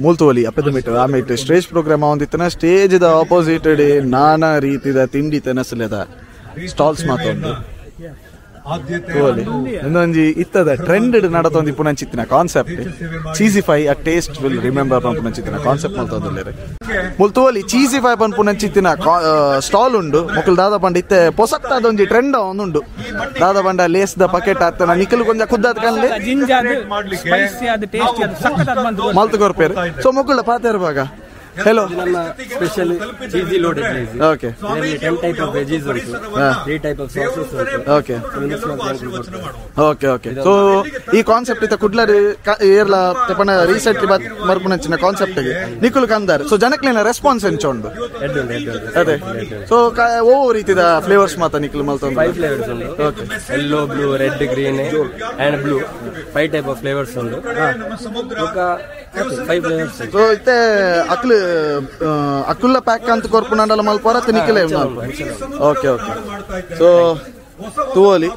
ಮೂಲ್ತೋಲಿ ಅಪ್ಪದ ಮೀಟರ್ ಆಮೇಲೆ ಸ್ಟೇಜ್ ಪ್ರೋಗ್ರಾಮ್ ಒಂದಿತ್ತನ ಸ್ಟೇಜ್ ದ ಆಪೋಸಿಟ್ ನಾನಾ ರೀತಿದ ತಿಂಡಿ ತನಸಲೆದ ಸ್ಟಾಲ್ಸ್ ಮಾತೊಂದು ತೋಲಿ ಇನ್ನೊಂಜಿ ಇತ್ತದ ಟ್ರೆಂಡ್ ನಡತೊಂದು ಪುನಂಚಿತ್ತಿನ concept Cheesify a taste will remember ಪುನಂಚಿತ್ತಿನ ಕಾನ್ಸೆಪ್ಟ್ ಮಲ್ತೊಂದುಲ್ಲೇರೆ. ಮುಲ್ತೋಲಿ ಚೀಸಿಫೈ ಪನ್ ಪುನಂಚಿತ್ತಿನ ಸ್ಟಾಲ್ ಉಂಡು. ಮೊಕಲ್ ದಾದ ಪಂಡ ಇತ್ತೆ ಪೊಸಕ್ತಾದೊಂಜಿ ಟ್ರೆಂಡ್ ಒಂದುಂಡು. ದಾದ ಪಂಡ ಲೇಸ್ ದ ಪಕೆಟ್ ಆತನ ನಿಖಲ್ ಕೊಂಚ ಕುದ್ದಾದ ಕನ್ಲೆ ಮಲ್ತು ಕೊರ್ಪೇರು. ಸೊ ಮೊಕುಳ ಪಾತೇರ್ಬಾಗ Hello. Special cheesy loaded rice. Okay. 10 type of veggies also. 3 type of sauces also. Okay. Okay. So ಈ ಕಾನ್ಸೆಪ್ಟ್ ಇತ್ತ ಕುಡ್ಲರ್ ಏರ್ಲ ತೆಪನ ರೀಸೆಂಟ್ಲಿ ಮರ್ಪುನಂಚಿನ ಕಾನ್ಸೆಪ್ಟ್ ಗೆ ನಿಕುಲ್ ಕಂದಾರ್ ಸೊ ಜನಕ್ಲೇನ ರೆಸ್ಪಾನ್ಸ್ ಎಂಚೋಂಡು ಅದೇ ಸೊ ಓ ರೀತಿದ ಫ್ಲೇವರ್ಸ್ ಮಾತ ನಿಕುಲ್ ಮಲ್ತೊಂದು 5 flavors ಉಂಡು. Okay. Yellow, blue, red, green and blue. 5 type of flavors ಉಂಡು. ఒక 5 flavors. ಸೊ ಇತ್ತೆ ಅಕ್ಕುಲ್ಲ ಪ್ಯಾಕ್ ಅಂತ ಕೊರ್ಪುನಂಡಲ ಮಲ್ಪೋರ ತಿನಿಕಲೇ ಓಕೆ ಸೊ ತೂವಲಿ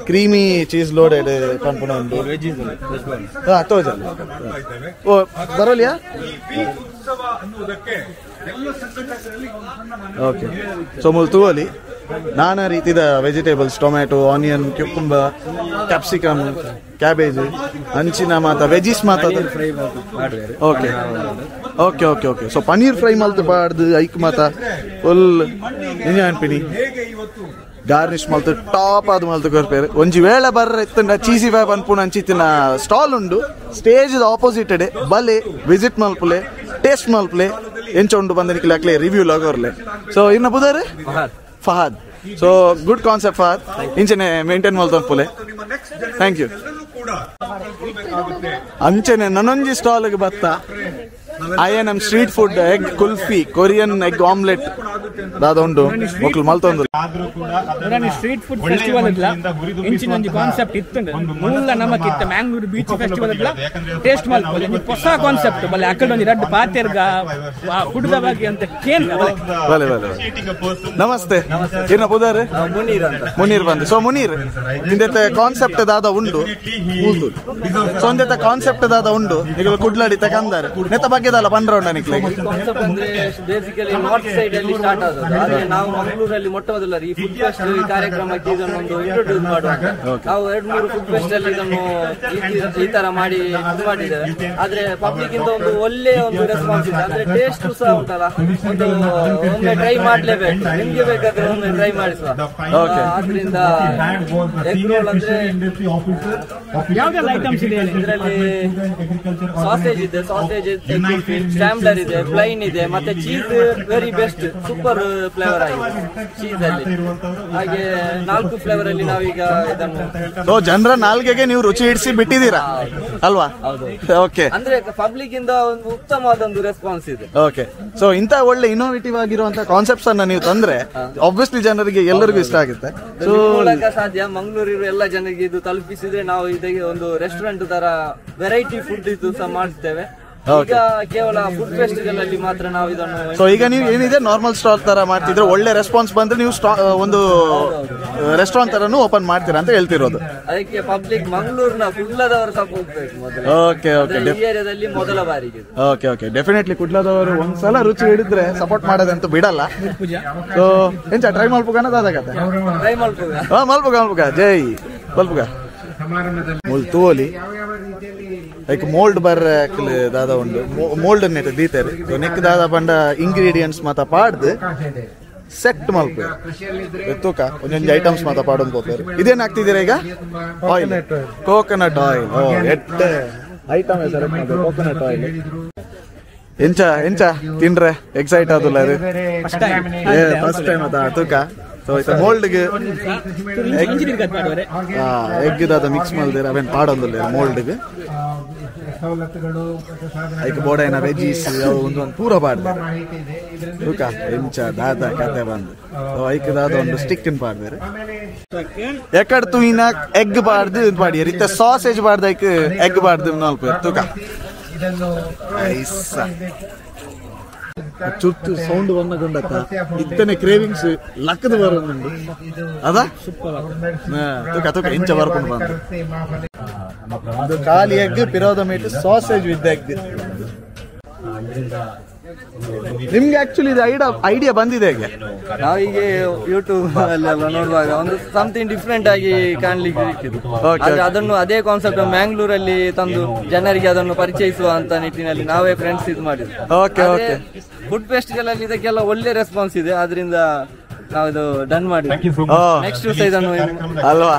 ಕ್ರೀಮಿ ಚೀಸ್ ಲೋಡೆಡ್ ಪನ್ಪುನ ಉಂಟು ತೋಜಲ್ ಓ ಬರೋಲಿಯಾ ಓಕೆ ಸೊ ಮುಲ್ ತೂವಲಿ ನಾನಾ ರೀತಿದ vegetables tomato onion cucumber capsicum cabbage ಅಂಚಿನ ಮಾತ ವೆಜಿಸ್ ಮಾತ okay okay okay okay so paneer fry ಮಲ್ತು ಪಾಡ್ದು ಐಕ್ ಮಾತ ಫುಲ್ ಅನ್ಪಿನಿ ಗಾರ್ನಿಶ್ ಮಲ್ತು ಟಾಪ್ ಆದ ಮಲ್ತು ಕೊರ್ಪೇರು ಒಂಜಿ ವೇಳೆ ಬರ್ರ ಎತ್ತಂಡ ಚೀಸಿ ವ್ಯಾಪ್ ಅನ್ಪುಣ ಅಂಚಿತ್ತಿನ ಸ್ಟಾಲ್ ಉಂಡು ಸ್ಟೇಜ್ ಆಪೋಸಿಟ್ ಬಲೆ ವಿಸಿಟ್ ಮಲ್ಪುಲೆ ಟೇಸ್ಟ್ ಮಲ್ಪುಲೆ ಎಂಚೊಂಡು ಬಂದನಿಕ್ಲೆ ಅಕ್ಲೆ ರಿವ್ಯೂ ಲಗೋರ್ಲೆ ಸೊ ಇನ್ನ ಬುದಾರೆ Fahad so good concept Fahad ಇಂಚನೆ ಮೇಂಟೈನ್ ಮಲ್ತೊಂದು ಪುಲೆ ಥ್ಯಾಂಕ್ ಯು ಅಂಚನೆ ನನ್ನೊಂಜಿ ಸ್ಟಾಲ್ಗೆ ಬತ್ತ INM street food egg kulfi Korean egg omelette ದಾದೊಂಡು ಮಕ್ಕಳು ಮಲ್ತೊಂದು ಸ್ಟ್ರೀಟ್ ಫುಡ್ ಫೆಸ್ಟಿವಲ್ ಇದ್ಲ ಇಂಚಿನ ಒಂಜಿ ಕಾನ್ಸೆಪ್ಟ್ ಇತ್ತಂಡು ಮೂಲ ನಮಕಿತ್ತ ಮ್ಯಾಂಗ್ಳೂರು ಬೀಚ್ ಫೆಸ್ಟಿವಲ್ ಇದ್ಲ ಟೇಸ್ಟ್ ಮಲ್ಪೊಲಿ ಹೊಸ ಕಾನ್ಸೆಪ್ಟ್ ಬಲೆ ಅಕಡೆ ಒಂಜಿ ರಡ್ಡು ಪಾತೆರ್ಗ ಫುಡ್ದ ಬಗ್ಗೆ ಅಂತ ಕೇನ್ ಬಲೆ ನಮಸ್ತೆ ಏನ ಬುದಾರೆ ಮುನೀರ್ ಬಂದು ಸೊ ಮುನೀರ್ ಇಂದೆತ್ತ ಕಾನ್ಸೆಪ್ಟ್ ದಾದ ಉಂಡು ಸೊ ಇಂದೆತ್ತ ಕಾನ್ಸೆಪ್ಟ್ ದಾದ ಉಂಡು ಈಗ ಕುಡ್ಲಾಡಿ ತಕಂದಾರೆ ನೆತ್ತ ಬಗ್ಗೆದಲ್ಲ ಪಂಡ್ರೌಂಡ ನಿಕ್ಲೆ ಬೇಸಿಕಲಿ ನಾರ್ತ್ ಸೈಡ್ ಅಲ್ಲಿ ಸ್ಟಾರ್ಟ್ ಆದದ್ದು. ಆದ್ರೆ ನಾವು ಮಂಗಳೂರಲ್ಲಿ ಮೊಟ್ಟ ಮೊದಲ ಈ ಫುಡ್ ಫೆಸ್ಟ್ ಈ ಕಾರ್ಯಕ್ರಮಕ್ಕೆ ಇದನ್ನೊಂದು ಇಂಟ್ರೊಡ್ಯೂಸ್ ಮಾಡುವಾಗ ನಾವು 2-3 ಫುಡ್ ಫೆಸ್ಟ್ ಅಲ್ಲಿ ಇದನ್ನು ಈ ತರ ಮಾಡಿ ಇದು ಮಾಡಿದ್ದೇವೆ. ಆದ್ರೆ ಪಬ್ಲಿಕ್ ಇಂದ ಒಂದು ಒಳ್ಳೆಯ ಒಂದು ರೆಸ್ಪಾನ್ಸ್ ಇದೆ. ಅಂದ್ರೆ ಟೇಸ್ಟ್ ಸಹ ಉಂಟಲ್ಲ, ಒಂದು ಒಮ್ಮೆ ಟ್ರೈ ಮಾಡ್ಲೇಬೇಕು. ನಿಮ್ಗೆ ಬೇಕಾದ್ರೆ ಒಮ್ಮೆ ಟ್ರೈ ಮಾಡಿಸುವ. ಆದ್ರಿಂದ ಎಗ್ ರೋಲ್ ಅಂದ್ರೆ ಯಾವ್ದೆಲ್ಲ ಐಟಮ್ಸ್ ಇದೆ ಇದರಲ್ಲಿ ಸಾಸೇಜ್ ಇದೆ, ಸಾಸೇಜ್ ಸ್ಟ್ಯಾಂಬ್ಲರ್ ಇದೆ, ಪ್ಲೈನ್ ಇದೆ, ಮತ್ತೆ cheese very best super flavour ಆಗಿದೆ ಚೀಸ್ ಅಲ್ಲಿ. ಹಾಗೆ 4 ಫ್ಲೇವರ್ ಅಲ್ಲಿ ನಾವೀಗ ಇದನ್ನು ಜನರ ನಾಲ್ಗೆಗೆ ನೀವು ರುಚಿ ಇಡಿಸಿ ಬಿಟ್ಟಿದ್ದೀರಾ ಅಲ್ವಾ? ಓಕೆ, ಅಂದ್ರೆ ಪಬ್ಲಿಕ್ ಇಂದ ಒಂದು ಉತ್ತಮವಾದ ಒಂದು ರೆಸ್ಪಾನ್ಸ್ ಇದೆ. ಓಕೆ, ಸೊ ಇಂತ ಒಳ್ಳೆ ಇನೋವೇಟಿವ್ ಆಗಿರುವಂತ ಕಾನ್ಸೆಪ್ಟ್ಸ್ ಅನ್ನ ನೀವು ತಂದ್ರೆ ಆಬ್ವಿಯಸ್ಲಿ ಜನರಿಗೆ ಎಲ್ಲರಿಗೂ ಇಷ್ಟ ಆಗುತ್ತೆ. ಸೊ ಸಾಧ್ಯ ಮಂಗಳೂರಿರುವ ಎಲ್ಲ ಜನರಿಗೆ ಇದು ತಲುಪಿಸಿದ್ರೆ ನಾವು ಇದಕ್ಕೆ ಒಂದು ರೆಸ್ಟೋರೆಂಟ್ ತರ ವೆರೈಟಿ ಫುಡ್ ಇದು ಸಹ ಮಾಡ್ತೇವೆ. ಈಗ ಕೇವಲ ಫುಡ್ ಫೆಸ್ಟಿವಲ್ ಅಲ್ಲಿ ಮಾತ್ರ ನಾವು ಇದನ್ನು. ಸೊ ಈಗ ನೀವು ಏನಿದೆ ನಾರ್ಮಲ್ ಸ್ಟಾಲ್ ತರ ಮಾಡ್ತಿದ್ರೆ ಒಳ್ಳೆ ರೆಸ್ಪಾನ್ಸ್ ಬಂದ್ರೆ ನೀವು ಒಂದು ರೆಸ್ಟೋರೆಂಟ್ ತರನು ಓಪನ್ ಮಾಡ್ತೀರಾ ಅಂತ ಹೇಳ್ತಿರೋದು. ಅದಕ್ಕೆ ಪಬ್ಲಿಕ್ ಮಂಗಳೂರಿನ ಕುಡ್ಲದವರು ಸಹ ಹೋಗ್ಬೇಕು ಮೊದಲು. ಓಕೆ ಓಕೆ, ಈ ಏರಿಯಾದಲ್ಲಿ ಮೊದಲ ಬಾರಿಗೆ. ಓಕೆ ಓಕೆ, ಡೆಫಿನೆಟ್ಲಿ ಕುಡ್ಲದವರು ಒಂದ್ಸಲ ರುಚಿ ಹಿಡಿದ್ರೆ ಸಪೋರ್ಟ್ ಮಾಡೋದಂತೂ ಬಿಡಲ್ಲ. ಸೊ ಎಂಚ ಟ್ರೈ ಮಲ್ಪುಗ ಅದಾಗತ್ತೆ, ಟ್ರೈ ಮಲ್ಪುಗ ಮಲ್ಪುಗ ಜೈ ಮಲ್ಪುಗ ಮುಲ್ ತೋಲಿ ಲೈಕ್ ಮೋಲ್ಡ್ ಬರ್ರೆ ದಾದ ಉಂಡು ಮೋಲ್ಡ್ ನೆಟ್ ದೀತಾರೆ. ಸೊ ನೆಕ್ ದಾದ ಪಂಡ ಇಂಗ್ರೀಡಿಯೆಂಟ್ಸ್ ಮಾತ ಪಾಡ್ದು ಸೆಟ್ ಮಲ್ಪೇರು ತೂಕ ಒಂದೊಂದು ಐಟಮ್ಸ್ ಮಾತ ಪಾಡೊಂದು ಹೋಗ್ತಾರೆ. ಇದೇನ್ ಹಾಕ್ತಿದ್ದೀರಾ ಈಗ? Oil, coconut oil. ಎಟ್ಟ ಐಟಮ್ ಸೆಲೆಕ್ಟ್ ಮಾಡಿ ಕೋಕೋನಟ್ ಆಯಿಲ್. ಎಂಚ ತಿನ್ರೆ ಎಕ್ಸೈಟ್ ಆದಲ್ಲ ಅದು ಫಸ್ಟ್ ಟೈಮ್ ಅದ ತೂಕ. ಸೊ ಇದು ಮೋಲ್ಡ್ಗೆ ಎಗ್ ದಾದ ಮಿಕ್ಸ್ ಮಾಡಿದ್ರೆ ಅವೇನು ಪಾಡೊಂದಿಲ್ಲ ಮೋಲ್ಡ್ಗೆ. ಐಕ್ ಬೋಡೈನ ವೆಜೀಸ್ ಅವು ಒಂದು ಪೂರ ಪಾಡ್ದೆ ತೂಕ ಎಂಚ ದಾದ ಕತೆ ಬಂದು ಐಕ್ ದಾದ ಒಂದು ಸ್ಟಿಕ್ ಪಾಡ್ದಾರೆ. ಎಕಡ್ ತೂಯಿನ ಎಗ್ ಪಾಡ್ದು ಇದು ಪಾಡಿಯರ್ ಇತ್ತ ಸಾಸೇಜ್ ಪಾಡ್ದ ಐಕ್ ಎಗ್ ಪಾಡ್ದು ನಾಲ್ಕು ತೂಕ ಐಸ ಚುಟ್ಟು ಸೌಂಡ್ ಬಂದಗೊಂಡತ್ತ ಇತ್ತನೆ ಕ್ರೇವಿಂಗ್ಸ್ ಲಕ್ಕದ ಬರೋದು ಅದಾ ತೂಕ ತೂಕ ಇಂಚ ಬರ್ಕೊಂಡು ಬಂದು ಖಾಲಿ ಎಗ್ ಪಿರೋದ ಮೇಟ್ ಸಾಸೇಜ್ ವಿತ್ ಎಗ್. ನಿಮ್ಗೆ ಆಕ್ಚುಲಿ ಇದು ಐಡಿಯಾ ಬಂದಿದೆ ಹೇಗೆ? ನಾವೀಗ ಯೂಟ್ಯೂಬ್ ಅಲ್ಲೆಲ್ಲ ನೋಡುವಾಗ ಒಂದು ಸಮಥಿಂಗ್ ಡಿಫ್ರೆಂಟ್ ಆಗಿ ಕಾಣ್ಲಿಕ್ಕೆ ಸಿಕ್ಕಿದ್ದು. ಅದನ್ನು ಅದೇ ಕಾನ್ಸೆಪ್ಟ್ ಮ್ಯಾಂಗ್ಳೂರಲ್ಲಿ ತಂದು ಜನರಿಗೆ ಅದನ್ನು ಪರಿಚಯಿಸುವ ಅಂತ ನಿಟ್ಟಿನಲ್ಲಿ ನಾವೇ ಫ್ರೆಂಡ್ಸ್ ಇದು ಮಾಡಿದ್ವಿ. ಫುಡ್ ಫೆಸ್ಟಿವಲ್ ಅಲ್ಲಿ ಇದಕ್ಕೆಲ್ಲ ಒಳ್ಳೆ ರೆಸ್ಪಾನ್ಸ್ ಇದೆ. ಆದ್ರಿಂದ ಹೌದು ಡನ್ ಮಾಡಿ ನೆಕ್ಸ್ಟ್ ಅಲ್ವಾ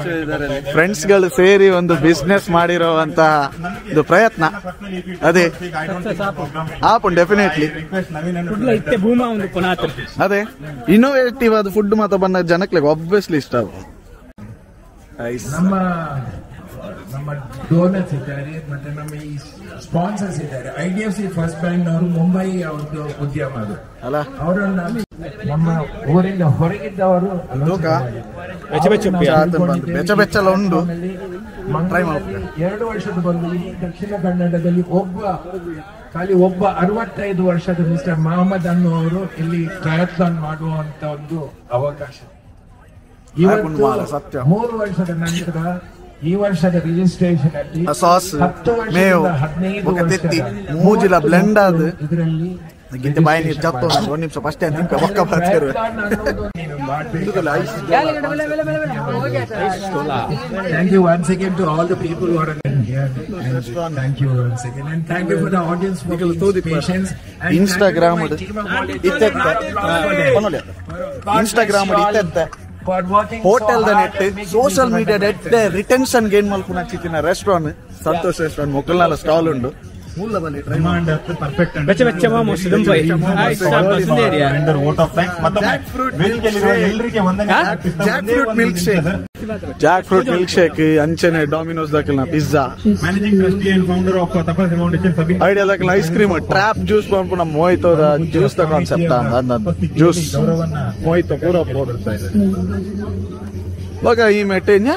ಫ್ರೆಂಡ್ಸ್ ಗಳು ಸೇರಿ ಒಂದು ಬಿಸ್ನೆಸ್ ಮಾಡಿರೋಂತ ಇದು ಪ್ರಯತ್ನ ಅದೇ ಆಪುಂಡು ಡೆಫಿನೆಟ್ಲಿ ಅದೇ ಇನ್ನೋವೇಟಿವ್ ಆದ ಫುಡ್ ಮಾತ್ರ ಬಂದ ಜನಕ್ಕೆ ಒಬ್ವಿಯಸ್ಲಿ ಇಷ್ಟ ಆಗುತ್ತೆ. ನಮ್ಮ ಡೋನರ್ಸ್ ಇದ್ದಾರೆ ಮತ್ತೆ ನಮ್ಮ ಈ ಸ್ಪಾನ್ಸರ್ಸ್ ಇದ್ದಾರೆ. IDFC ಫಸ್ಟ್ ಬ್ಯಾಂಕ್ ಅವರು ಮುಂಬೈ ಅವ್ರದ್ದು ಉದ್ಯಮ ಅದು ಅವರನ್ನ ನಮ್ಮ ಊರಿಂದ ಹೊರಗಿದ್ದವರು ಉಂಟು 2 ವರ್ಷದ ಬಂದು ಈ ದಕ್ಷಿಣ ಕನ್ನಡದಲ್ಲಿ ಖಾಲಿ ಒಬ್ಬ 65 ವರ್ಷದ ಮಿಸ್ಟರ್ ಮಹಮ್ಮದ್ ಅನ್ನುವರು ಇಲ್ಲಿ ಟ್ರಯಾಥ್ಲಾನ್ ಮಾಡುವಂತ ಒಂದು ಅವಕಾಶ. ಇವತ್ತು 3 ವರ್ಷದ ನಂತರ ಈ ವರ್ಷದ ರಿಜಿಸ್ಟ್ರೇಷನ್ ಅಲ್ಲಿ 10 ವರ್ಷದಿಂದ 15 ಮೂಜಿಲ ಬ್ಲೆಂಡ್ ಆದ ಇದರಲ್ಲಿ ಒಂದು ನಿಮಿಷ first ಒಕ್ಕ ಬರ್ತಿರು. Thank you once again to all the people who are here. Thank you once again and thank you for the audience for the patience. Instagram ಇತ್ತೆ ಹೋಟೆಲ್ ನೆಟ್ ಸೋಷಿಯಲ್ ಮೀಡಿಯಾ ನೆಟ್ retention gain ಮಲ್ಪುನ ಚಿತ್ತಿನ restaurant Santosh restaurant ಮೊಕ್ಕಲ್ನಾಲ stall ಉಂಡು. Jackfruit milkshake ಅಂಚನೆ Domino's ದಕ್ಕಲ್ನ pizza idea ದಕ್ಕಲ್ನ ಐಸ್ ಕ್ರೀಮ್ ಟ್ರಾಪ್ ಜ್ಯೂಸ್ ಪಂಪುನ ಮೋಹಿತೋದ ಜ್ಯೂಸ್ ದ ಕಾನ್ಸೆಪ್ಟ್ ಜ್ಯೂಸ್ ಮೋಹಿತೋ ಪೂರ ಬಗ ಈ ಮೆಟ್ಟೆನ್ಯ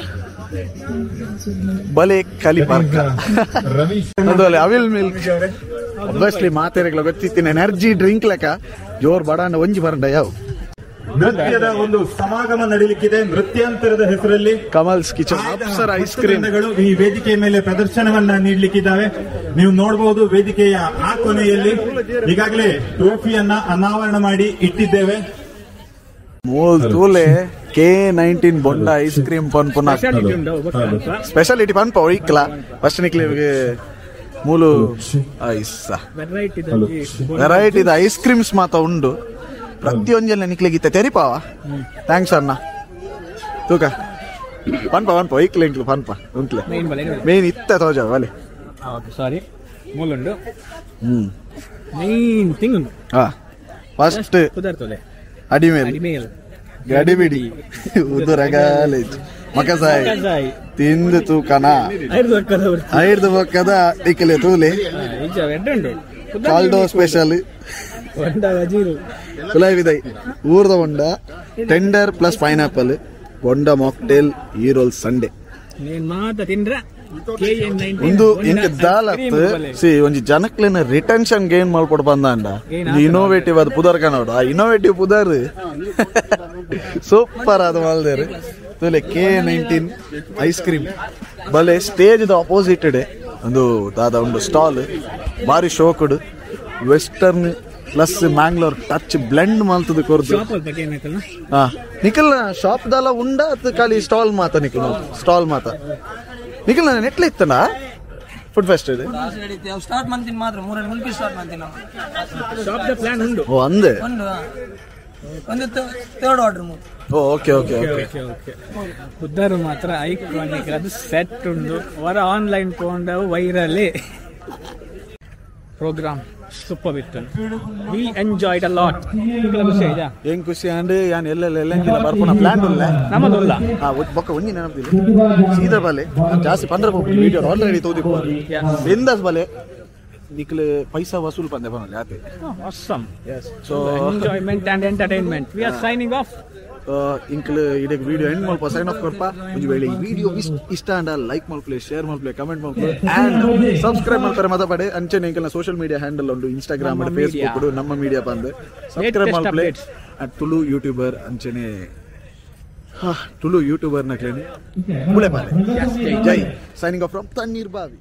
ಬಲೆ ಕಲಿ ಪಾರ್ಕ ಅವಿಲ್ ಮಿಲ್ಕ್ ಒಬ್ವಿಯಸ್ಲಿ ಮಾತೇರಿಗಳ ಗೊತ್ತಿತ್ತಿನ ಎನರ್ಜಿ ಡ್ರಿಂಕ್ ಲೆಕ್ಕ ಜೋರ್ ಬಡಾನ ಒಂಜಿ ಬರಂಡ ಯಾವ ನೃತ್ಯದ ಒಂದು ಸಮಾಗಮ ನಡೀಲಿಕ್ಕಿದೆ. ನೃತ್ಯಾಂತರದ ಹೆಸರಲ್ಲಿ ಕಮಲ್ಸ್ ಕಿಚನ್ ಅಪ್ಸರ್ ಐಸ್ ಕ್ರೀಮ್ಗಳು ಈ ವೇದಿಕೆಯ ಮೇಲೆ ಪ್ರದರ್ಶನವನ್ನ ನೀಡಲಿಕ್ಕಿದ್ದಾವೆ. ನೀವು ನೋಡಬಹುದು ವೇದಿಕೆಯ ಆ ಕೊನೆಯಲ್ಲಿ ಈಗಾಗಲೇ ಟ್ರೋಫಿಯನ್ನ ಅನಾವರಣ ಮಾಡಿ ಇಟ್ಟಿದ್ದೇವೆ. ಮೂಲ್ ತೂಲೆ K19 ಬೊಂಡ ಐಸ್ ಕ್ರೀಮ್ ಪನ್ಪುನ ಸ್ಪೆಷಾಲಿಟಿ ಪನ್ಪ ಒಯ್ಕಲ ಫಸ್ಟ್ ನಿಕ್ಲಿಗೆ ಮೂಲು ಐಸ್ ವೆರೈಟಿ ಐಸ್ ಕ್ರೀಮ್ಸ್ ಮಾತ ಉಂಡು ಪ್ರತಿಯೊಂಜಲ್ಲ ನಿಕ್ಲಿಗಿತ್ತ ತೆರಿಪಾವ ಥ್ಯಾಂಕ್ಸ್ ಅಣ್ಣ ತೂಕ ಪನ್ಪ ಒಯ್ಕ್ಲೆ ಇಂಕ್ಲು ಪನ್ಪ ಉಂಟ್ಲೆ ಮೇನ್ ಇತ್ತ ತೋಜ ಬಲೆ ಸಾರಿ ಮೂಲುಂಡು ಮೇನ್ ಥಿಂಗ್ ಉಂಡು ಫಸ್ಟ್ ಕುದರ್ತದೆ ಅಡಿಮೇಲ್ ಗಡಿಬಿಡಿ ಉದುರಗಾಲೇಜ್ ಮಕಸಾಯಿ ತಿಂದು ತೂಕನ 5 ಬೊಕ್ಕದ ಇಕ್ಕಲೆ ತೂಲೆ ಕಾಲ್ಡೋ ಸ್ಪೆಷಲ್ ಸುಲೈವಿದೈ ಊರ್ದ ಬೊಂಡ ಟೆಂಡರ್ ಪ್ಲಸ್ ಪೈನಾಪಲ್ ಬೊಂಡ ಮಾಕ್ಟೇಲ್ ಈ ರೋಲ್ ಸಂಡೆ ಒಂದು ಇಂಕ ದಾಲತ್ ಸಿ ಒಂಜಿ ಜನಕ್ಲೆನ ರಿಟೆನ್ಷನ್ ಗೇನ್ ಮಾಡ್ಕೊಡ್ ಬಂದ ಇನೋವೇಟಿವ್ ಅದು ಪುದರ್ ಕನ್ನಡ ಆ ಇನೋವೇಟಿವ್ ಪುದರ್ ಸೂಪರ್ ಆದ ಮಾಲ್ದೇರು ತುಲೆ K19 ಐಸ್ ಕ್ರೀಮ್ ಬಲೆ ಸ್ಟೇಜ್ ಅಪೋಸಿಟ್ ಒಂದು ದಾದ ಒಂದು ಸ್ಟಾಲ್ ಬಾರಿ ಶೋಕುಡು western plus Mangalore touch blend ಮಲ್ತದ ಕೊರ್ದು ನಿಖಲ್ ಶಾಪ್ ದಾಲ ಉಂಡ ಖಾಲಿ ಸ್ಟಾಲ್ ಮಾತ ನಿಖಲ್ ಸ್ಟಾಲ್ ಮಾತ ನಿಖಲ್ ನಾನು ನೆಟ್ಲ ಇತ್ತನ ಫುಡ್ ಫೆಸ್ಟ್ ಇದೆ ಸ್ಟಾರ್ಟ್ ಮಾಡ್ತೀನಿ ಮಾತ್ರ 3 ಮುಲ್ಕಿ ಸ್ಟಾರ್ಟ್ ಮಾಡ್ತೀನಿ ಶಾಪ್ ದ ಪ್ಲಾನ್ ಉಂಡು ಓ ಅಂದೆ ಒಂದು third order okay okay okay okay ಉದ್ದಾರು ಮಾತ್ರ ಐಕಾನಿಕ್ ಅದು ಸೆಟ್ ಉಂಡು ವರ ಆನ್ಲೈನ್ ಕೊಂಡ ವೈರಲಿ ಪ್ರೋಗ್ರಾಮ್ ಸೂಪರ್ ಇತ್ತು. We enjoyed a lot. ಏನ್ ಖುಷಿ ಅಂಡ್ ಯಾನ್ ಎಲ್ಲೆಲ್ಲ ಬರ್ಪುನ ಪ್ಲಾನ್ ಉಲ್ಲ ನಮ್ಮದುಲ್ಲ ಬೊಕ್ಕ ಒಂಜಿ ನೆನಪಿಲ್ಲ ಸೀದಾ ಬಲೆ ಜಾಸ್ತಿ 15 ವಿಡಿಯೋ ಆಲ್ರೆಡಿ ತೋದಿಪ್ಪ ಬಿಂದಾಸ್ ಬಲೆ ನಿಕ್ಲೆ ಪೈಸಾ ವಸೂಲ್ ಪಂದೆ ಬನಲೆ ಆತೆ awesome yes so enjoyment and entertainment we are signing off ಇಂಕ್ಲೆ ಇಡೆ ವಿಡಿಯೋ ಎಂಡ್ ಮಲ್ಪ ಸೈನ್ ಆಫ್ ಕೊರ್ಪ ಒಂಜಿ ವೇಳೆ ಈ ವಿಡಿಯೋ ಇಷ್ಟ ಅಂಡ ಲೈಕ್ ಮಲ್ಪ್ಲೆ ಶೇರ್ ಮಲ್ಪ್ಲೆ ಕಮೆಂಟ್ ಮಲ್ಪ್ಲೆ ಅಂಡ್ ಸಬ್ಸ್ಕ್ರೈಬ್ ಮಲ್ಪರೆ ಮತ ಪಡೆ ಅಂಚನೆ ಇಂಕಲ್ನ ಸೋಷಿಯಲ್ ಮೀಡಿಯಾ ಹ್ಯಾಂಡಲ್ ಉಂಡು ಇನ್ಸ್ಟಾಗ್ರಾಮ್ ಅಂಡ್ ಫೇಸ್ಬುಕ್ ಉಂಡು ನಮ್ಮ ಮೀಡಿಯಾ ಬಂದು ಸಬ್ಸ್ಕ್ರೈಬ್ ಮಲ್ಪ್ಲೆ ಅಟ್ ತುಳು ಯೂಟ್ಯೂಬರ್ ಅಂಚನೆ ತುಳು ಯೂಟ್ಯೂಬರ್ ನಕ್ಲೇನೆ ಮುಳೆ ಪಾಲೆ Jai signing off from Thanneer ಬಾವಿ.